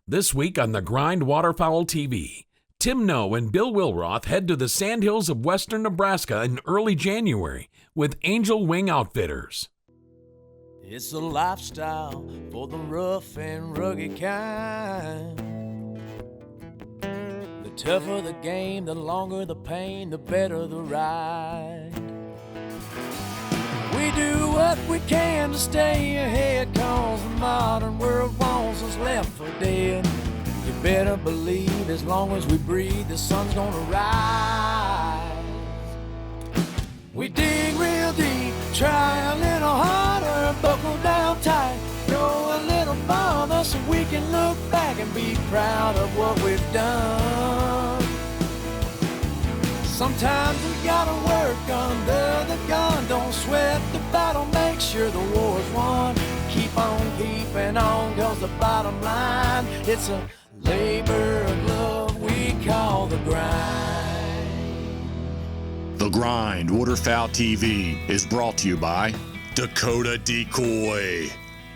This week on the Grind Waterfowl TV, Tim Noe and Bill Wilroth head to the sandhills of western Nebraska in early January with Angel Wing Outfitters. It's a lifestyle for the rough and rugged kind. The tougher the game, the longer the pain, the better the ride. We do what we can to stay ahead, cause the modern world wants us left for dead. You better believe as long as we breathe, the sun's gonna rise. We dig real deep, try a little harder, buckle down tight, go a little farther so we can look back and be proud of what we've done. Sometimes we gotta work under the gun, don't sweat the battle, make sure the war's won. Keep on keeping on, cause the bottom line, it's a labor of love we call the grind. The Grind Waterfowl TV is brought to you by Dakota Decoy,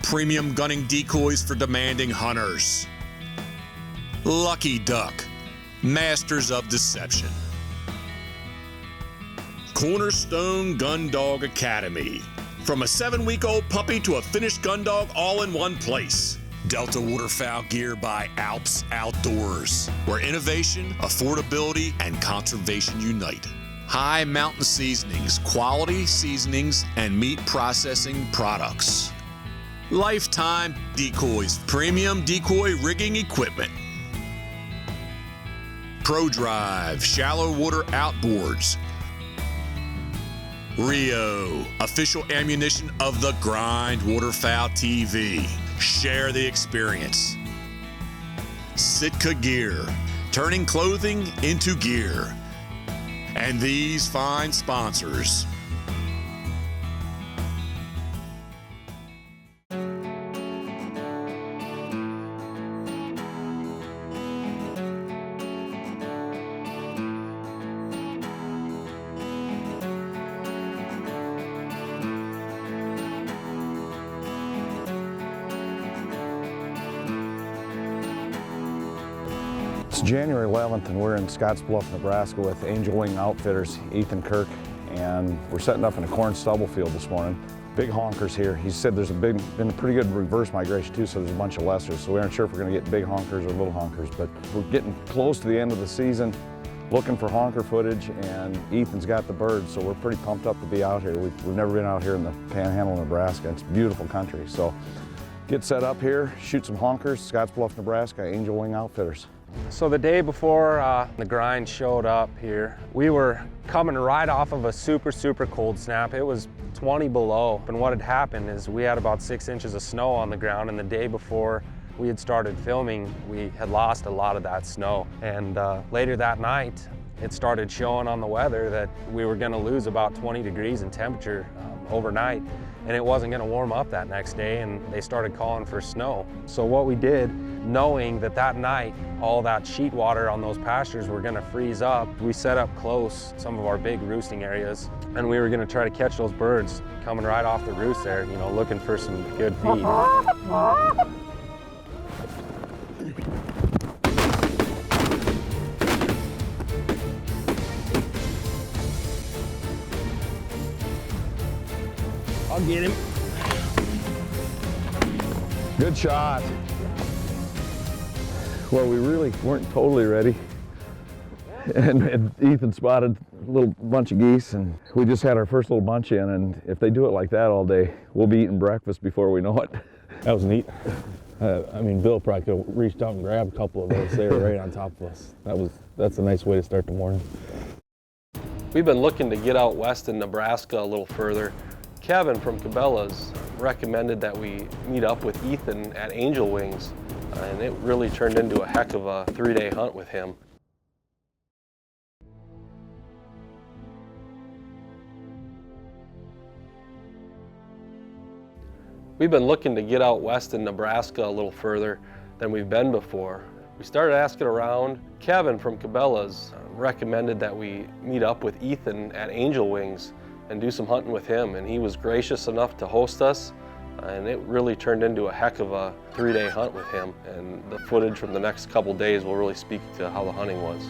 premium gunning decoys for demanding hunters. Lucky Duck, masters of deception. Cornerstone Gundog Academy, from a 7-week-old puppy to a finished Gundog, all in one place. Delta Waterfowl gear by Alps Outdoors, where innovation, affordability, and conservation unite. High Mountain Seasonings, quality seasonings, and meat processing products. Lifetime Decoys, premium decoy rigging equipment. ProDrive, shallow water outboards. Rio, official ammunition of the Grind Waterfowl TV. Share the experience. Sitka Gear, turning clothing into gear. And these fine sponsors. It's January 11th and we're in Scottsbluff, Nebraska with Angel Wing Outfitters, Ethan Kirk, and we're setting up in a corn stubble field this morning. Big honkers here. He said there's been a pretty good reverse migration too, so there's a bunch of lessers, so we aren't sure if we're gonna get big honkers or little honkers, but we're getting close to the end of the season, looking for honker footage, and Ethan's got the birds, so we're pretty pumped up to be out here. We've never been out here in the Panhandle of Nebraska. It's beautiful country, so get set up here, shoot some honkers, Scottsbluff, Nebraska, Angel Wing Outfitters. So the day before the grind showed up here, we were coming right off of a super cold snap. It was 20 below, and what had happened is we had about 6 inches of snow on the ground, and the day before we had started filming, we had lost a lot of that snow. And later that night, it started showing on the weather that we were gonna lose about 20 degrees in temperature overnight, and it wasn't gonna warm up that next day, and they started calling for snow. So what we did, knowing that that night all that sheet water on those pastures were gonna freeze up, we set up close some of our big roosting areas, and we were gonna try to catch those birds coming right off the roost there, you know, looking for some good feed. I'll get him. Good shot. Well, we really weren't totally ready. And Ethan spotted a little bunch of geese, and we just had our first little bunch in, and if they do it like that all day, we'll be eating breakfast before we know it. That was neat. I mean, Bill probably could have reached out and grabbed a couple of those. They were right on top of us. That's a nice way to start the morning. We've been looking to get out west in Nebraska a little further. Kevin from Cabela's recommended that we meet up with Ethan at Angel Wings, and it really turned into a heck of a 3-day hunt with him. We've been looking to get out west in Nebraska a little further than we've been before. We started asking around. Kevin from Cabela's recommended that we meet up with Ethan at Angel Wings and do some hunting with him, and he was gracious enough to host us And it really turned into a heck of a 3-day hunt with him. And the footage from the next couple days will really speak to how the hunting was.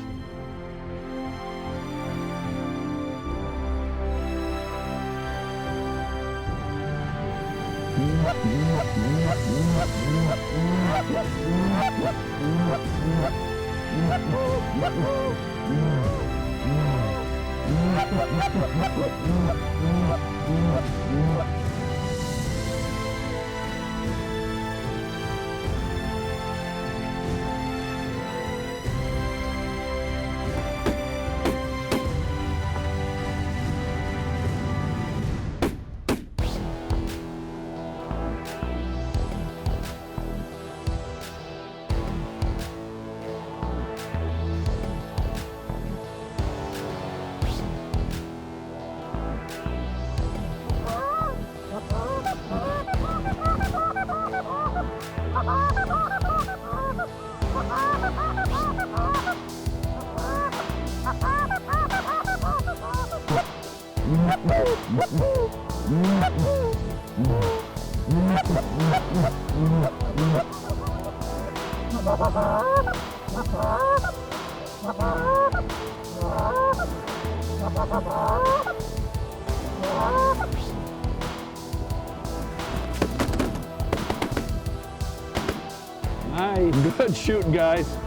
Nice. Good shooting, guys.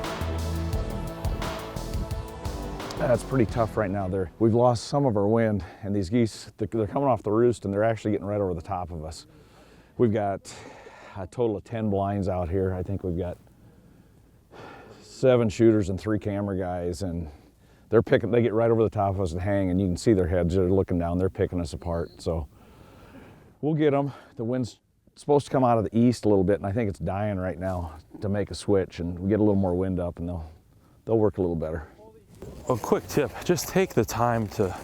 That's pretty tough right now. We've lost some of our wind, and these geese, they're coming off the roost, and they're actually getting right over the top of us. We've got a total of 10 blinds out here. I think we've got 7 shooters and 3 camera guys, and they get right over the top of us and hang, and you can see their heads. They're looking down. They're picking us apart. So we'll get them. The wind's supposed to come out of the east a little bit, and I think it's dying right now to make a switch, and we get a little more wind up, and they'll work a little better. A quick tip, just take the time to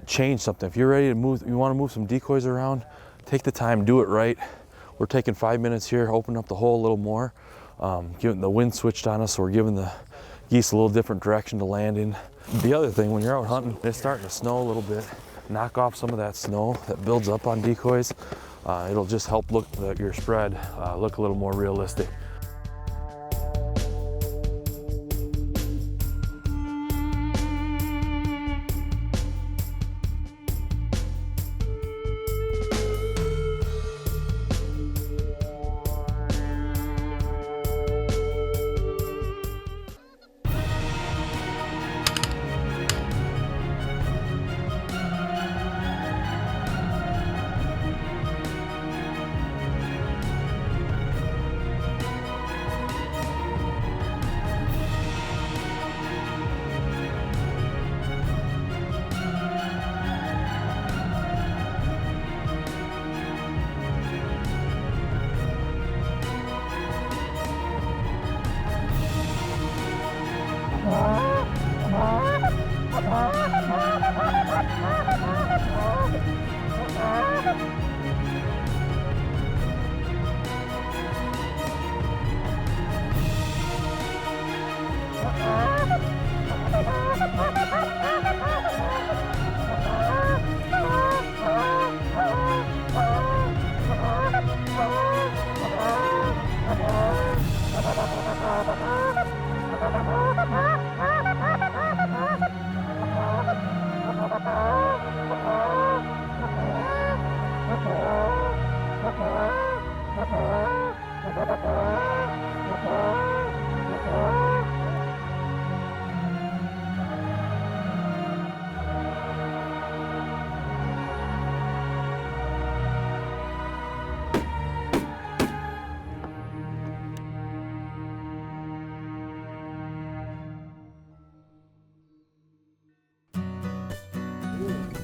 change something. If you're ready to move, you want to move some decoys around, take the time, do it right. We're taking 5 minutes here, open up the hole a little more. Getting the wind switched on us, so we're giving the geese a little different direction to land in. The other thing, when you're out hunting, it's starting to snow a little bit. Knock off some of that snow that builds up on decoys. It'll just help your spread look a little more realistic.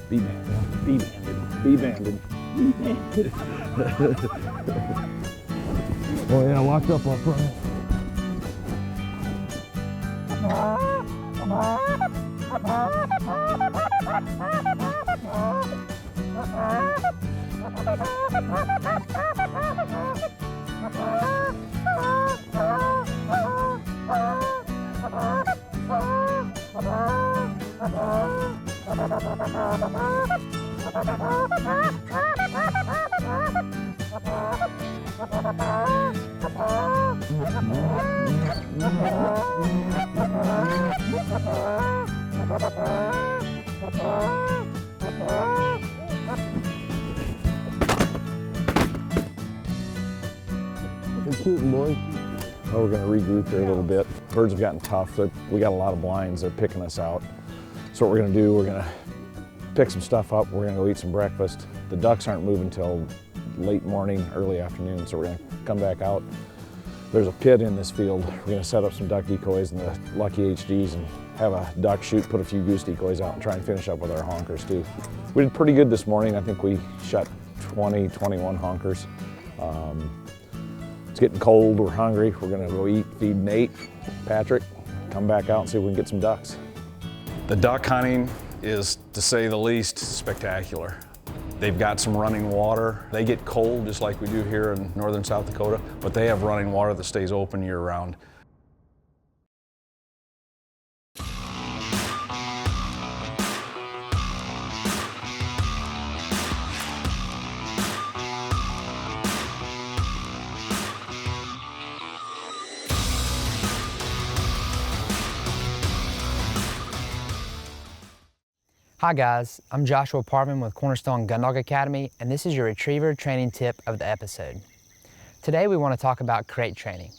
Be banded, be banded, be banded, be banded. Oh yeah, locked up up front. Boy. Oh, we're going to regroup here a little bit. Birds have gotten tough. We got a lot of blinds. They're picking us out. So what we're going to do, we're going to pick some stuff up. We're going to go eat some breakfast. The ducks aren't moving till late morning, early afternoon, so we're going to come back out. There's a pit in this field. We're going to set up some duck decoys and the lucky HDs and have a duck shoot, put a few goose decoys out and try and finish up with our honkers too. We did pretty good this morning. I think we shot 20, 21 honkers. It's getting cold, we're hungry. We're gonna go eat, feed Nate, Patrick, come back out and see if we can get some ducks. The duck hunting is, to say the least, spectacular. They've got some running water. They get cold just like we do here in northern South Dakota, but they have running water that stays open year round. Hi guys, I'm Joshua Parvin with Cornerstone Gundog Academy, and this is your retriever training tip of the episode. Today we want to talk about crate training.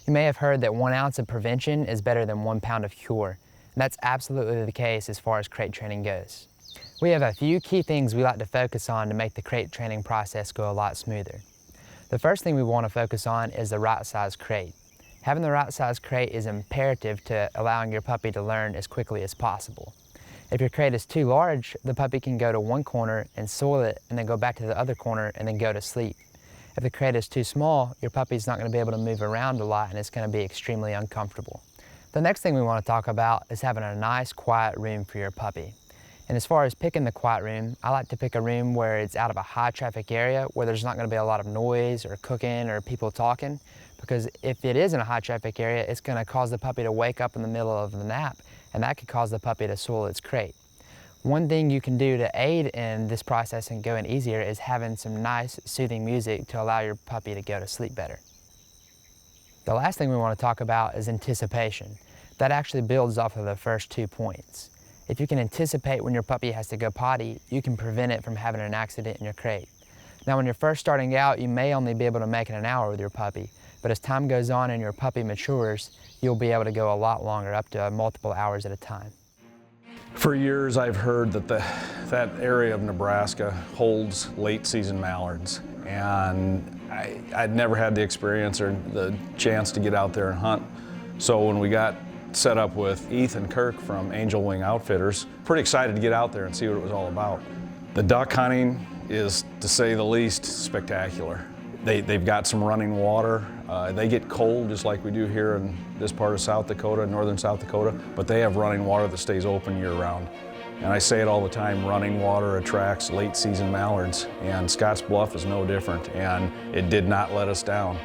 You may have heard that 1 ounce of prevention is better than 1 pound of cure, and that's absolutely the case as far as crate training goes. We have a few key things we like to focus on to make the crate training process go a lot smoother. The first thing we want to focus on is the right size crate. Having the right size crate is imperative to allowing your puppy to learn as quickly as possible. If your crate is too large, the puppy can go to one corner and soil it and then go back to the other corner and then go to sleep. If the crate is too small, your puppy's not going to be able to move around a lot and it's going to be extremely uncomfortable. The next thing we want to talk about is having a nice quiet room for your puppy. And as far as picking the quiet room, I like to pick a room where it's out of a high traffic area where there's not going to be a lot of noise or cooking or people talking, because if it is in a high traffic area, it's going to cause the puppy to wake up in the middle of the nap, and that could cause the puppy to soil its crate. One thing you can do to aid in this process and going easier is having some nice soothing music to allow your puppy to go to sleep better. The last thing we want to talk about is anticipation. That actually builds off of the first 2 points. If you can anticipate when your puppy has to go potty, you can prevent it from having an accident in your crate. Now when you're first starting out, you may only be able to make it an hour with your puppy, but as time goes on and your puppy matures, you'll be able to go a lot longer, up to multiple hours at a time. For years I've heard that that area of Nebraska holds late season mallards, and I'd never had the experience or the chance to get out there and hunt. So when we got set up with Ethan Kirk from Angel Wing Outfitters, pretty excited to get out there and see what it was all about. The duck hunting is, to say the least, spectacular. They've got some running water. They get cold just like we do here in this part of South Dakota, northern South Dakota, but they have running water that stays open year round. And I say it all the time, running water attracts late season mallards, and Scotts Bluff is no different, and it did not let us down.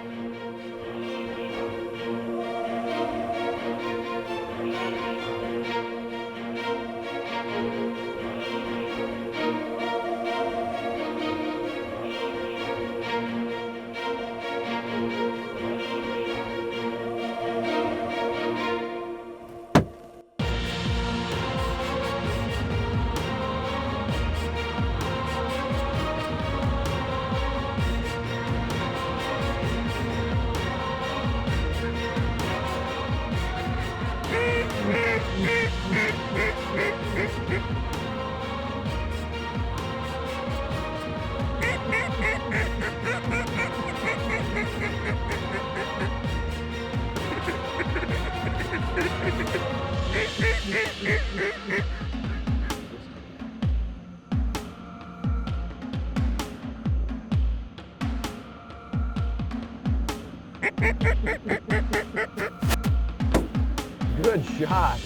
Good shot.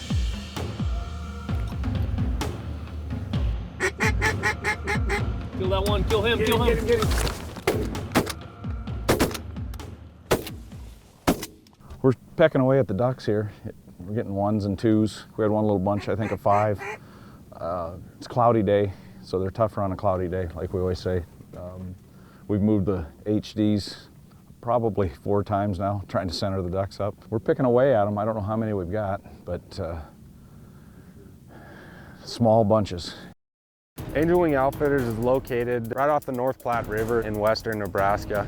Kill that one, kill him, kill him. Get him. We're pecking away at the ducks here. We're getting 1s and 2s. We had one little bunch, I think, of 5. It's a cloudy day, so they're tougher on a cloudy day, like we always say. We've moved the HDs probably 4 times now, trying to center the ducks up. We're picking away at them. I don't know how many we've got, but small bunches. Angel Wing Outfitters is located right off the North Platte River in western Nebraska.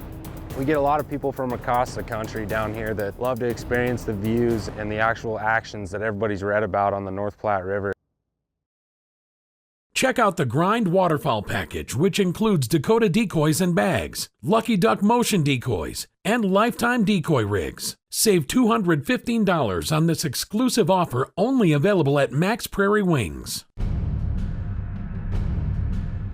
We get a lot of people from across the country down here that love to experience the views and the actual actions that everybody's read about on the North Platte River. Check out the Grind Waterfowl package, which includes Dakota decoys and bags, Lucky Duck motion decoys, and lifetime decoy rigs. Save $215 on this exclusive offer only available at Max Prairie Wings.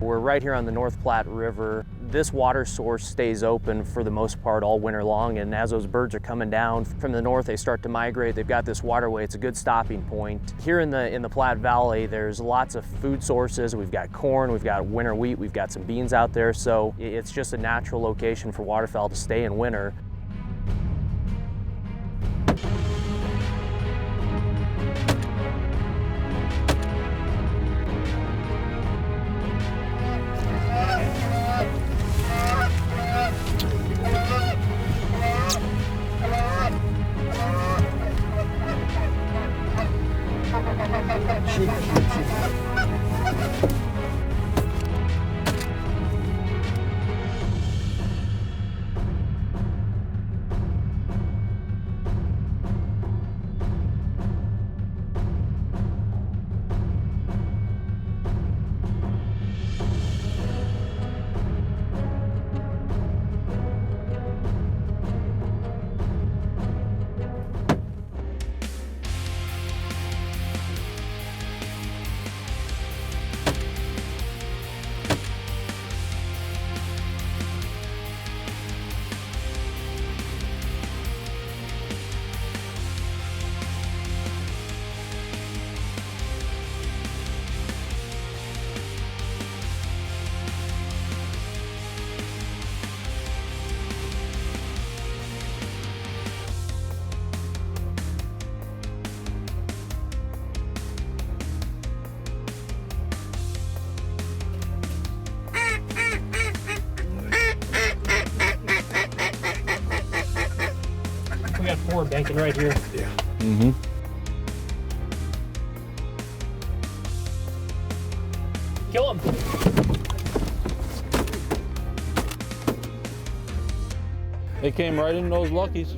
We're right here on the North Platte River. This water source stays open for the most part all winter long, and as those birds are coming down from the north, they start to migrate. They've got this waterway. It's a good stopping point. Here in the Platte Valley, there's lots of food sources. We've got corn, we've got winter wheat, we've got some beans out there, so it's just a natural location for waterfowl to stay in winter. We got 4 banking right here. Yeah. Mm-hmm. Kill them. They came right in those luckies.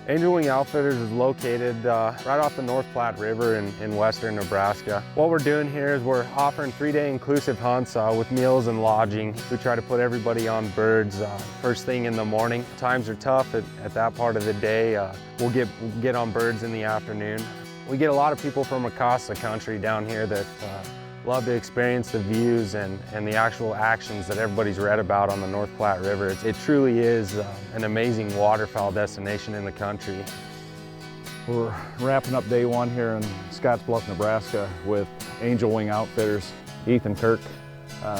Angel Wing Outfitters is located right off the North Platte River in western Nebraska. What we're doing here is we're offering 3-day inclusive hunts with meals and lodging. We try to put everybody on birds first thing in the morning. Times are tough at that part of the day. We'll get on birds in the afternoon. We get a lot of people from across the country down here that love to experience the views and the actual actions that everybody's read about on the North Platte River. It truly is an amazing waterfowl destination in the country. We're wrapping up day one here in Scottsbluff, Nebraska with Angel Wing Outfitters, Ethan Kirk.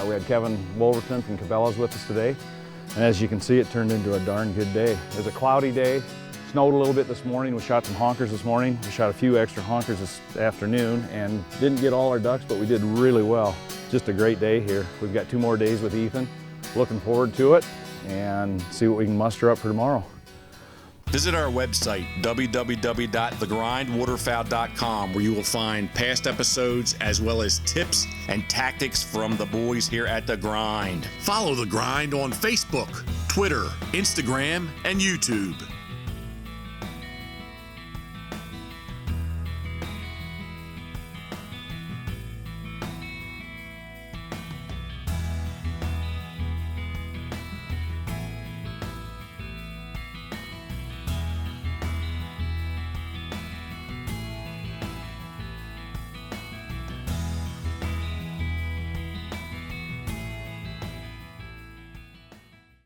We had Kevin Wolverton from Cabela's with us today. And as you can see, it turned into a darn good day. It was a cloudy day. Snowed a little bit this morning. We shot some honkers this morning. We shot a few extra honkers this afternoon and didn't get all our ducks, but we did really well. Just a great day here. We've got 2 more days with Ethan. Looking forward to it and see what we can muster up for tomorrow. Visit our website, www.thegrindwaterfowl.com, where you will find past episodes as well as tips and tactics from the boys here at The Grind. Follow The Grind on Facebook, Twitter, Instagram, and YouTube.